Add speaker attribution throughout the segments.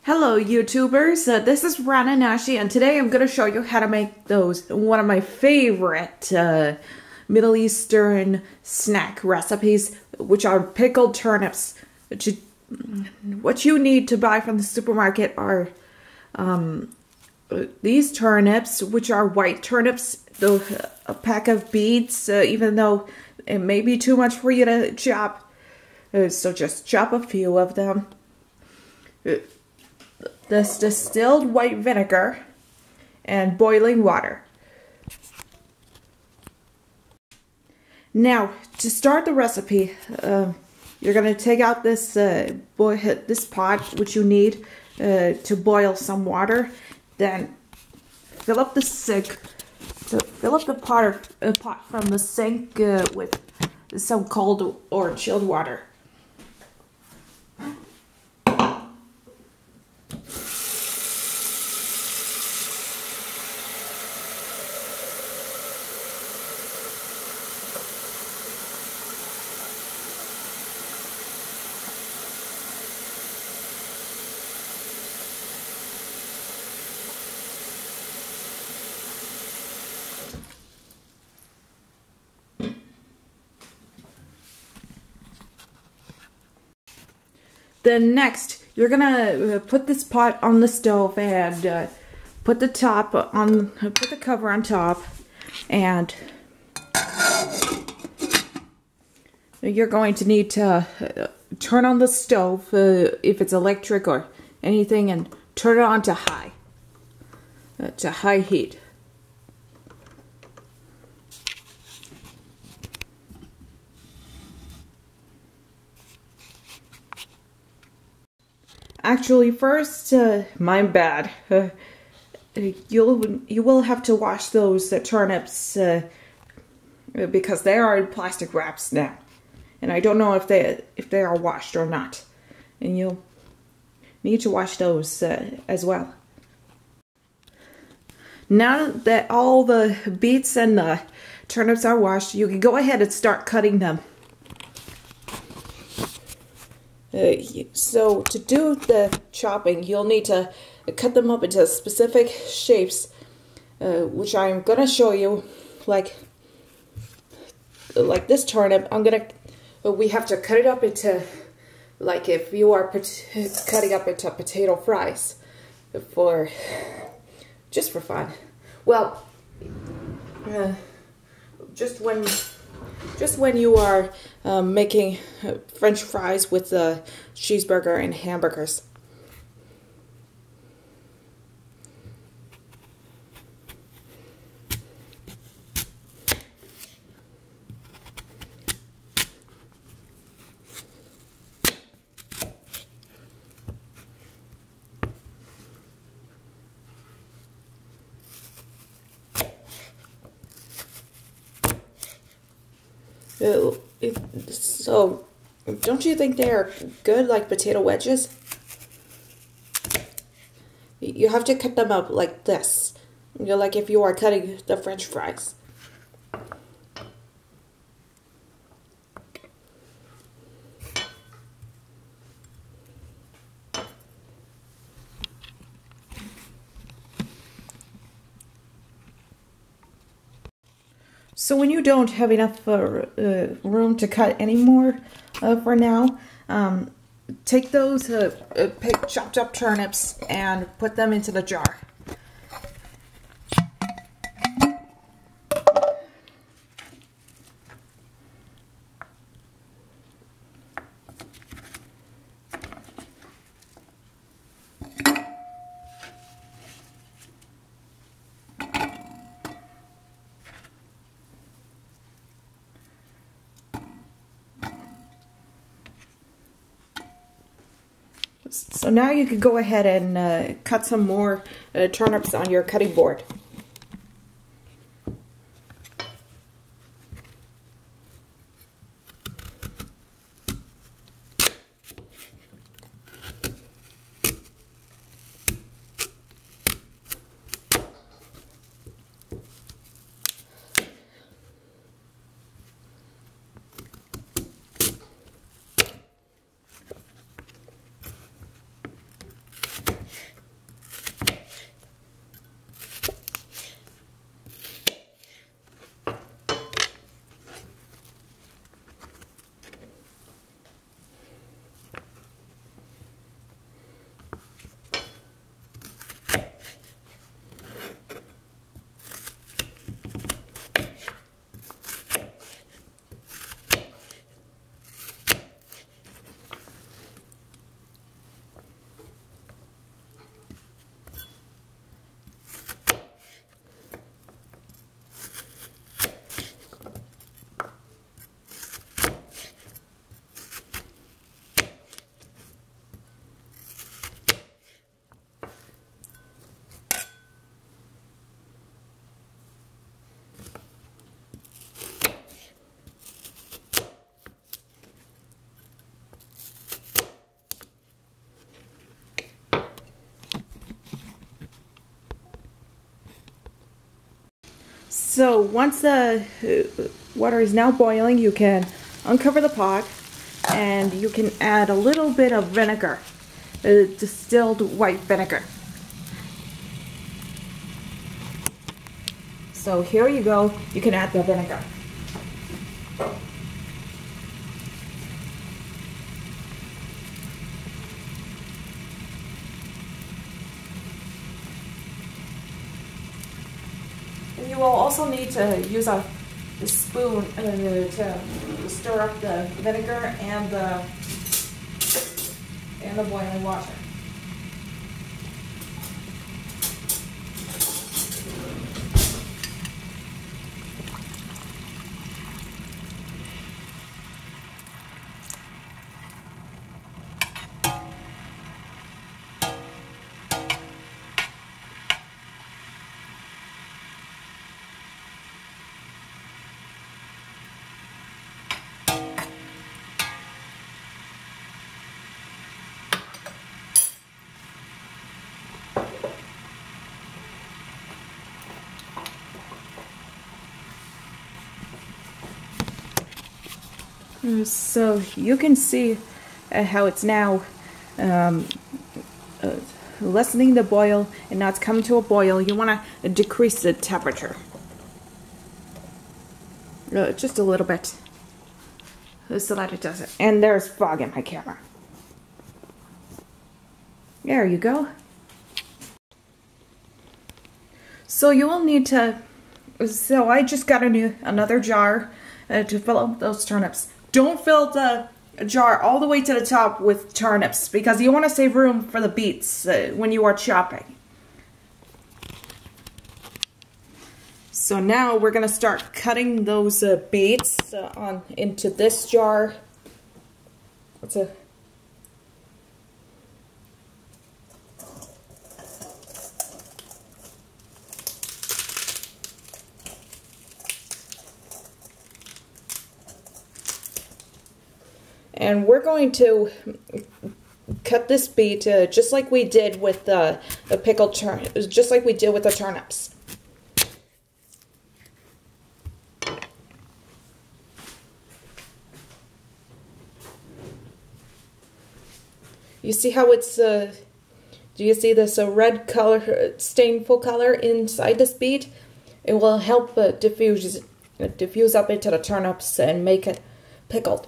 Speaker 1: Hello YouTubers, this is Rana Nashi and today I'm going to show you how to make one of my favorite Middle Eastern snack recipes, which are pickled turnips. What you need to buy from the supermarket are these turnips, which are white turnips, a pack of beets, even though it may be too much for you to chop, so just chop a few of them. This distilled white vinegar and boiling water. Now, to start the recipe, you're going to take out this pot, which you need to boil some water. Then fill up the sink. So fill up the pot from the sink with some cold or chilled water. Then next, you're gonna put this pot on the stove and put the cover on top, and you're going to need to turn on the stove if it's electric or anything, and turn it on to high heat. Actually, first, my bad. You will have to wash those turnips because they are in plastic wraps now, and I don't know if they are washed or not, and you'll need to wash those as well. Now that all the beets and the turnips are washed, you can go ahead and start cutting them. So to do the chopping, you'll need to cut them up into specific shapes, which I'm gonna show you, like this turnip. We have to cut it up into, like if you are cutting up into potato fries, just for fun. Well, just when you are making French fries with the cheeseburger and hamburgers. So, don't you think they are good like potato wedges? You have to cut them up like this. Like if you are cutting the French fries. So when you don't have enough room to cut anymore for now, take those chopped up turnips and put them into the jar. So now you can go ahead and cut some more turnips on your cutting board. So once the water is now boiling, you can uncover the pot and you can add a little bit of vinegar, distilled white vinegar. So here you go, you can add the vinegar. And you will also need to use a spoon to stir up the vinegar and the boiling water. So you can see how it's now lessening the boil, and now it's coming to a boil. You want to decrease the temperature just a little bit so that it doesn't. And there's fog in my camera. There you go. So you will need to, so I just got another jar to fill up those turnips. Don't fill the jar all the way to the top with turnips because you want to save room for the beets when you are chopping. So now we're going to start cutting those beets into this jar. And we're going to cut this beet just like we did with the pickled turnips, just like we did with the turnips. You see how it's, do you see this red color, stainful color inside this beet? It will help diffuse up into the turnips and make it pickled.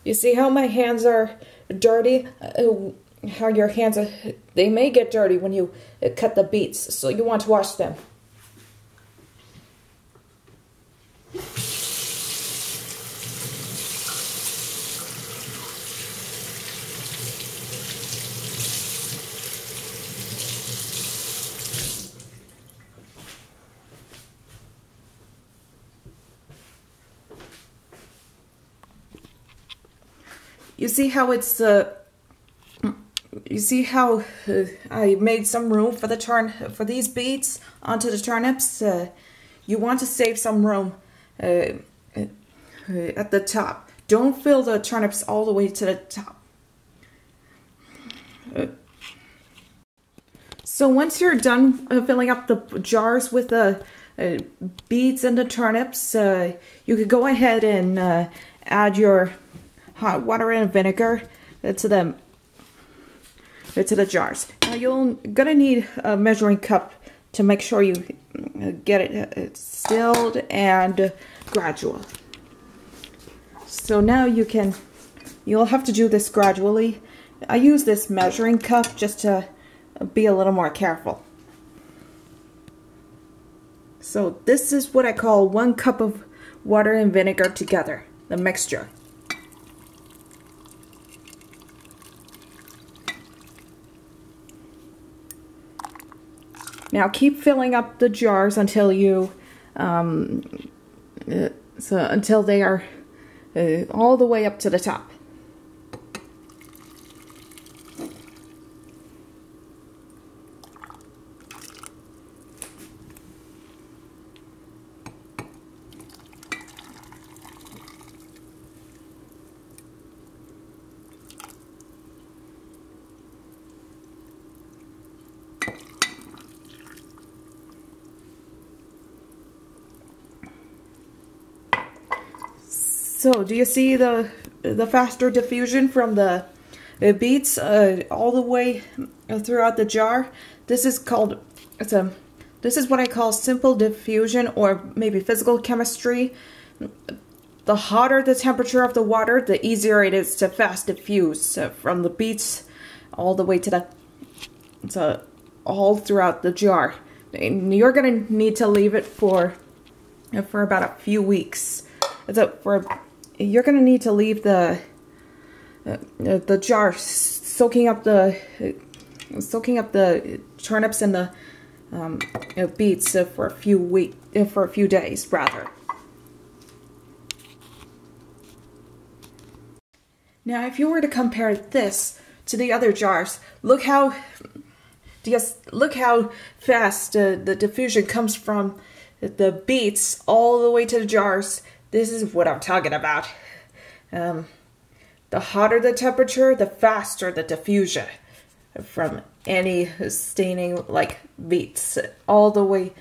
Speaker 1: You see how my hands are dirty? How your hands are, they may get dirty when you cut the beets, so you want to wash them. You see how it's, you see how I made some room for for these beets onto the turnips? You want to save some room at the top. Don't fill the turnips all the way to the top. So once you're done filling up the jars with the beets and the turnips, you could go ahead and add your hot water and vinegar to the jars. Now you're gonna need a measuring cup to make sure you get it stilled and gradual. So now you'll have to do this gradually. I use this measuring cup just to be a little more careful. So this is what I call 1 cup of water and vinegar together, the mixture. Now keep filling up the jars until until they are all the way up to the top. So, do you see the faster diffusion from the beets all the way throughout the jar? This is called this is what I call simple diffusion, or maybe physical chemistry. The hotter the temperature of the water, the easier it is to fast diffuse from the beets all the way to all throughout the jar. And you're gonna need to leave it for about a few weeks. You're gonna need to leave the jar soaking up the turnips and the beets for a few days rather. Now, if you were to compare this to the other jars, look how fast the diffusion comes from the beets all the way to the jars. This is what I'm talking about. The hotter the temperature, the faster the diffusion from any staining like beets all the way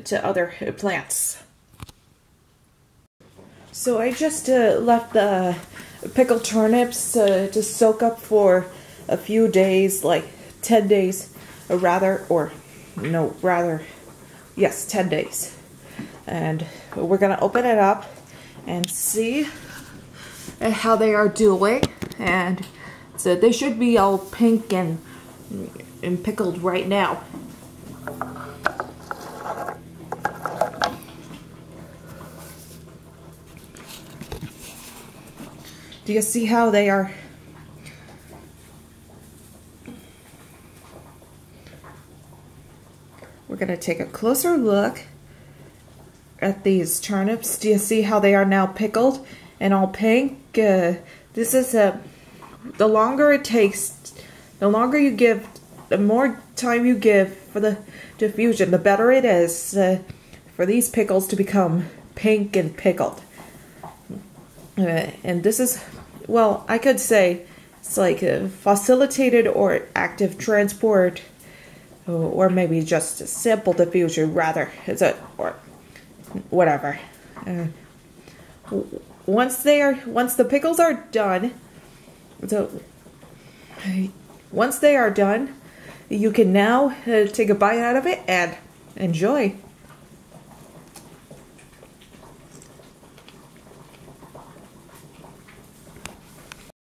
Speaker 1: to other plants. So I just left the pickled turnips to soak up for a few days, like 10 days, yes, 10 days. And we're gonna open it up and see how they are doing. And so they should be all pink and pickled right now. Do you see how they are? We're going to take a closer look at these turnips. Do you see how they are now pickled and all pink? This is the longer it takes, the longer you give, the more time you give for the diffusion, the better it is for these pickles to become pink and pickled. And this is, well, I could say it's like a facilitated or active transport, or maybe just a simple diffusion rather, or whatever. Once the pickles are done, once they are done, you can now take a bite out of it and enjoy.